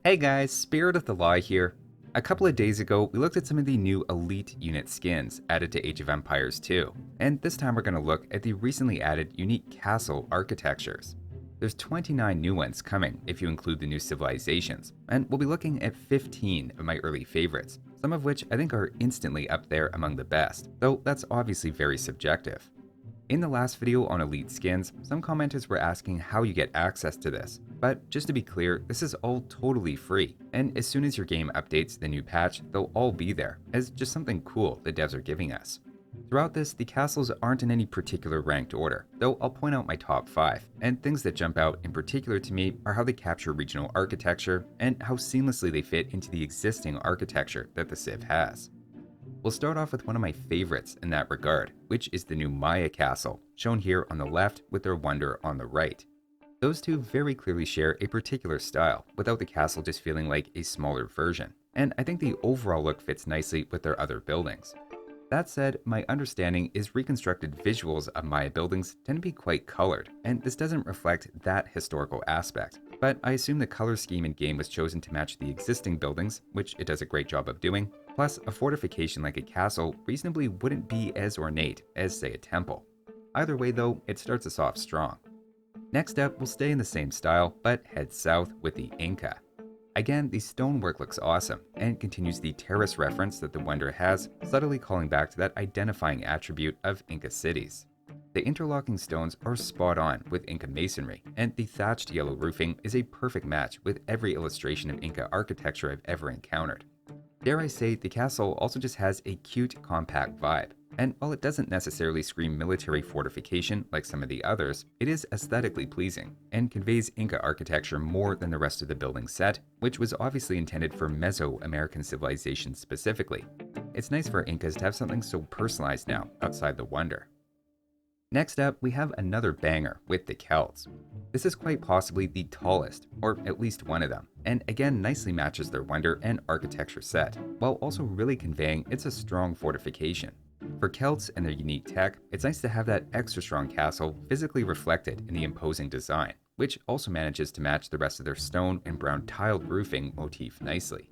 Hey guys, Spirit of the Law here. A couple of days ago, we looked at some of the new elite unit skins added to Age of Empires 2, and this time we're going to look at the recently added unique castle architectures. There's 29 new ones coming if you include the new civilizations, and we'll be looking at 15 of my early favorites, some of which I think are instantly up there among the best, though that's obviously very subjective. In the last video on Elite Skins, some commenters were asking how you get access to this, but just to be clear, this is all totally free, and as soon as your game updates the new patch, they'll all be there, as just something cool the devs are giving us. Throughout this, the castles aren't in any particular ranked order, though I'll point out my top 5, and things that jump out in particular to me are how they capture regional architecture, and how seamlessly they fit into the existing architecture that the Civ has. We'll start off with one of my favorites in that regard, which is the new Maya castle, shown here on the left with their wonder on the right. Those two very clearly share a particular style, without the castle just feeling like a smaller version, and I think the overall look fits nicely with their other buildings. That said, my understanding is reconstructed visuals of Maya buildings tend to be quite colored, and this doesn't reflect that historical aspect, but I assume the color scheme in game was chosen to match the existing buildings, which it does a great job of doing, plus a fortification like a castle reasonably wouldn't be as ornate as, say, a temple. Either way though, it starts us off strong. Next up, we'll stay in the same style, but head south with the Inca. Again, the stonework looks awesome, and continues the terrace reference that the Wonder has, subtly calling back to that identifying attribute of Inca cities. The interlocking stones are spot on with Inca masonry, and the thatched yellow roofing is a perfect match with every illustration of Inca architecture I've ever encountered. Dare I say, the castle also just has a cute, compact vibe, and while it doesn't necessarily scream military fortification like some of the others, it is aesthetically pleasing, and conveys Inca architecture more than the rest of the building set, which was obviously intended for Mesoamerican civilization specifically. It's nice for Incas to have something so personalized now, outside the wonder. Next up, we have another banger with the Celts. This is quite possibly the tallest, or at least one of them, and again nicely matches their wonder and architecture set, while also really conveying it's a strong fortification. For Celts and their unique tech, it's nice to have that extra strong castle physically reflected in the imposing design, which also manages to match the rest of their stone and brown tiled roofing motif nicely.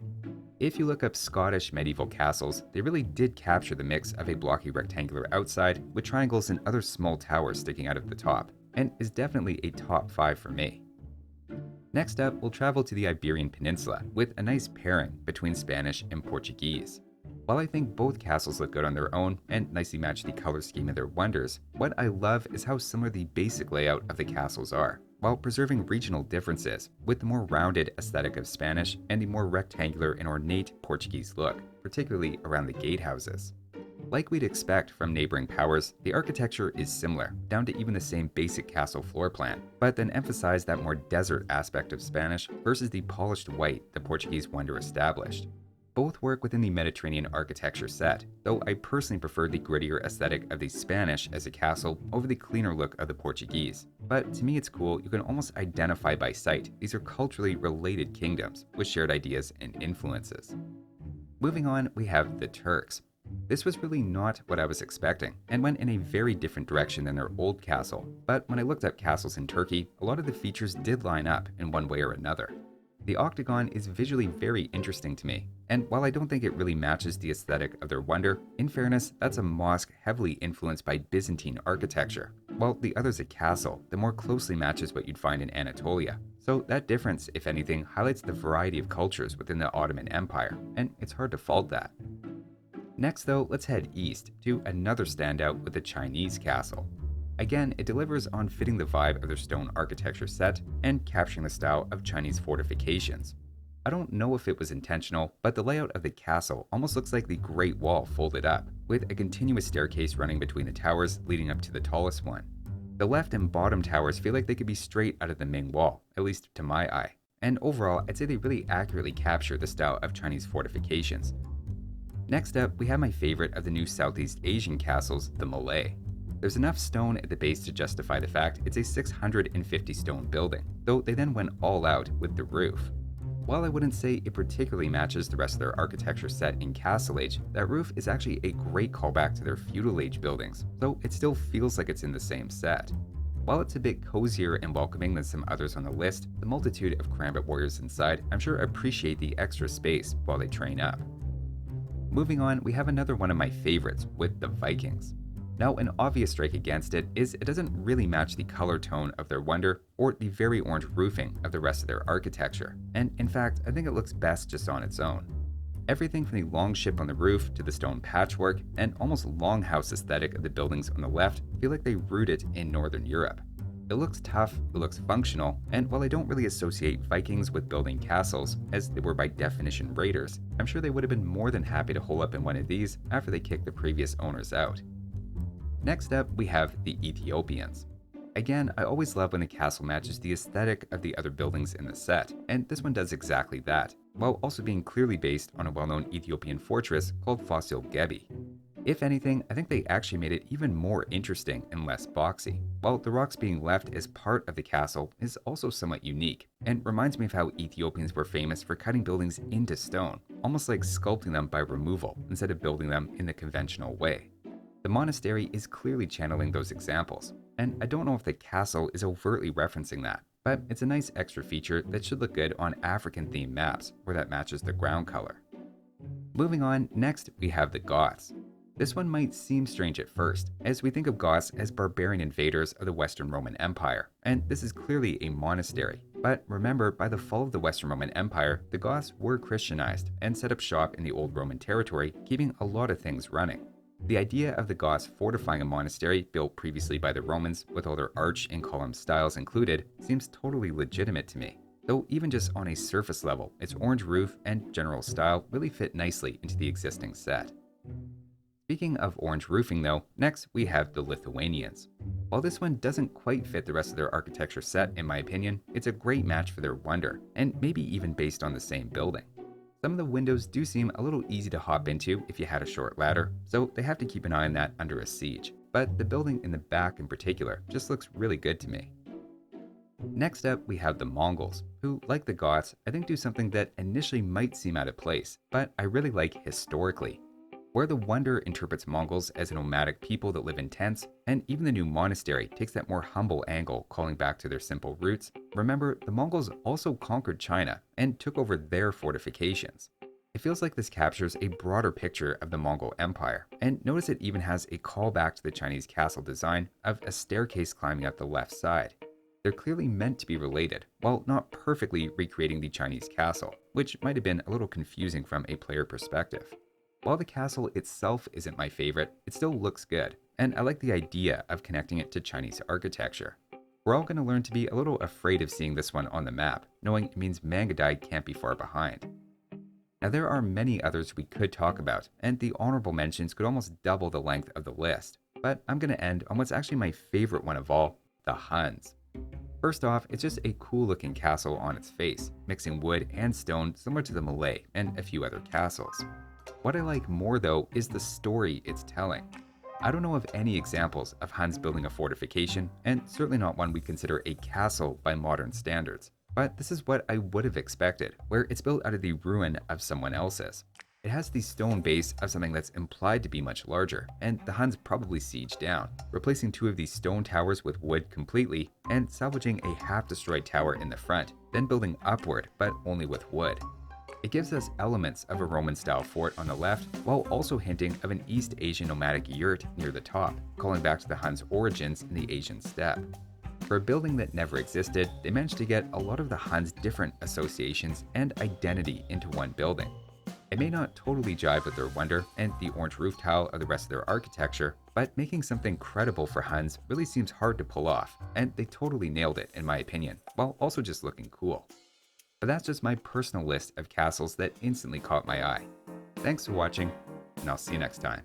If you look up Scottish medieval castles, they really did capture the mix of a blocky rectangular outside with triangles and other small towers sticking out of the top, and is definitely a top 5 for me. Next up, we'll travel to the Iberian Peninsula with a nice pairing between Spanish and Portuguese. While I think both castles look good on their own and nicely match the color scheme of their wonders, what I love is how similar the basic layout of the castles are, while preserving regional differences with the more rounded aesthetic of Spanish and the more rectangular and ornate Portuguese look, particularly around the gatehouses. Like we'd expect from neighboring powers, the architecture is similar, down to even the same basic castle floor plan, but then emphasize that more desert aspect of Spanish versus the polished white the Portuguese wonder established. Both work within the Mediterranean architecture set, though I personally prefer the grittier aesthetic of the Spanish as a castle over the cleaner look of the Portuguese. But to me it's cool, you can almost identify by sight these are culturally related kingdoms with shared ideas and influences. Moving on, we have the Turks. This was really not what I was expecting, and went in a very different direction than their old castle, but when I looked up castles in Turkey, a lot of the features did line up in one way or another. The octagon is visually very interesting to me, and while I don't think it really matches the aesthetic of their wonder, in fairness, that's a mosque heavily influenced by Byzantine architecture, while the other's a castle that more closely matches what you'd find in Anatolia. So that difference, if anything, highlights the variety of cultures within the Ottoman Empire, and it's hard to fault that. Next though, let's head east to another standout with the Chinese castle. Again, it delivers on fitting the vibe of their stone architecture set and capturing the style of Chinese fortifications. I don't know if it was intentional, but the layout of the castle almost looks like the Great Wall folded up, with a continuous staircase running between the towers leading up to the tallest one. The left and bottom towers feel like they could be straight out of the Ming Wall, at least to my eye, and overall I'd say they really accurately capture the style of Chinese fortifications. Next up, we have my favorite of the new Southeast Asian castles, the Malay. There's enough stone at the base to justify the fact it's a 650 stone building, though they then went all out with the roof. While I wouldn't say it particularly matches the rest of their architecture set in Castle Age, that roof is actually a great callback to their Feudal Age buildings, so it still feels like it's in the same set. While it's a bit cozier and welcoming than some others on the list, the multitude of combat warriors inside I'm sure appreciate the extra space while they train up. Moving on, we have another one of my favorites with the Vikings. Now, an obvious strike against it is it doesn't really match the color tone of their wonder or the very orange roofing of the rest of their architecture, and in fact, I think it looks best just on its own. Everything from the long ship on the roof to the stone patchwork and almost longhouse aesthetic of the buildings on the left feel like they rooted in Northern Europe. It looks tough, it looks functional, and while I don't really associate Vikings with building castles, as they were by definition raiders, I'm sure they would have been more than happy to hole up in one of these after they kicked the previous owners out. Next up, we have the Ethiopians. Again, I always love when a castle matches the aesthetic of the other buildings in the set, and this one does exactly that, while also being clearly based on a well-known Ethiopian fortress called Fossil Gebi. If anything, I think they actually made it even more interesting and less boxy, while the rocks being left as part of the castle is also somewhat unique, and reminds me of how Ethiopians were famous for cutting buildings into stone, almost like sculpting them by removal instead of building them in the conventional way. The monastery is clearly channeling those examples, and I don't know if the castle is overtly referencing that, but it's a nice extra feature that should look good on African-themed maps where that matches the ground color. Moving on, next we have the Goths. This one might seem strange at first, as we think of Goths as barbarian invaders of the Western Roman Empire, and this is clearly a monastery. But remember, by the fall of the Western Roman Empire, the Goths were Christianized and set up shop in the old Roman territory, keeping a lot of things running. The idea of the Goths fortifying a monastery built previously by the Romans, with all their arch and column styles included, seems totally legitimate to me. Though even just on a surface level, its orange roof and general style really fit nicely into the existing set. Speaking of orange roofing though, next we have the Lithuanians. While this one doesn't quite fit the rest of their architecture set in my opinion, it's a great match for their wonder, and maybe even based on the same building. Some of the windows do seem a little easy to hop into if you had a short ladder, so they have to keep an eye on that under a siege, but the building in the back in particular just looks really good to me. Next up, we have the Mongols, who, like the Goths, I think do something that initially might seem out of place, but I really like historically. Where the Wonder interprets Mongols as a nomadic people that live in tents, and even the new monastery takes that more humble angle calling back to their simple roots, remember the Mongols also conquered China and took over their fortifications. It feels like this captures a broader picture of the Mongol Empire, and notice it even has a callback to the Chinese castle design of a staircase climbing up the left side. They're clearly meant to be related, while not perfectly recreating the Chinese castle, which might have been a little confusing from a player perspective. While the castle itself isn't my favorite, it still looks good, and I like the idea of connecting it to Chinese architecture. We're all going to learn to be a little afraid of seeing this one on the map, knowing it means Mangadai can't be far behind. Now there are many others we could talk about, and the honorable mentions could almost double the length of the list, but I'm going to end on what's actually my favorite one of all, the Huns. First off, it's just a cool looking castle on its face, mixing wood and stone similar to the Malay and a few other castles. What I like more though is the story it's telling. I don't know of any examples of Huns building a fortification, and certainly not one we consider a castle by modern standards. But this is what I would have expected, where it's built out of the ruin of someone else's. It has the stone base of something that's implied to be much larger, and the Huns probably sieged down, replacing two of these stone towers with wood completely, and salvaging a half-destroyed tower in the front, then building upward, but only with wood. It gives us elements of a Roman-style fort on the left, while also hinting of an East Asian nomadic yurt near the top, calling back to the Huns' origins in the Asian steppe. For a building that never existed, they managed to get a lot of the Huns' different associations and identity into one building. It may not totally jive with their wonder and the orange roof tile of the rest of their architecture, but making something credible for Huns really seems hard to pull off, and they totally nailed it in my opinion, while also just looking cool. But that's just my personal list of castles that instantly caught my eye. Thanks for watching, and I'll see you next time.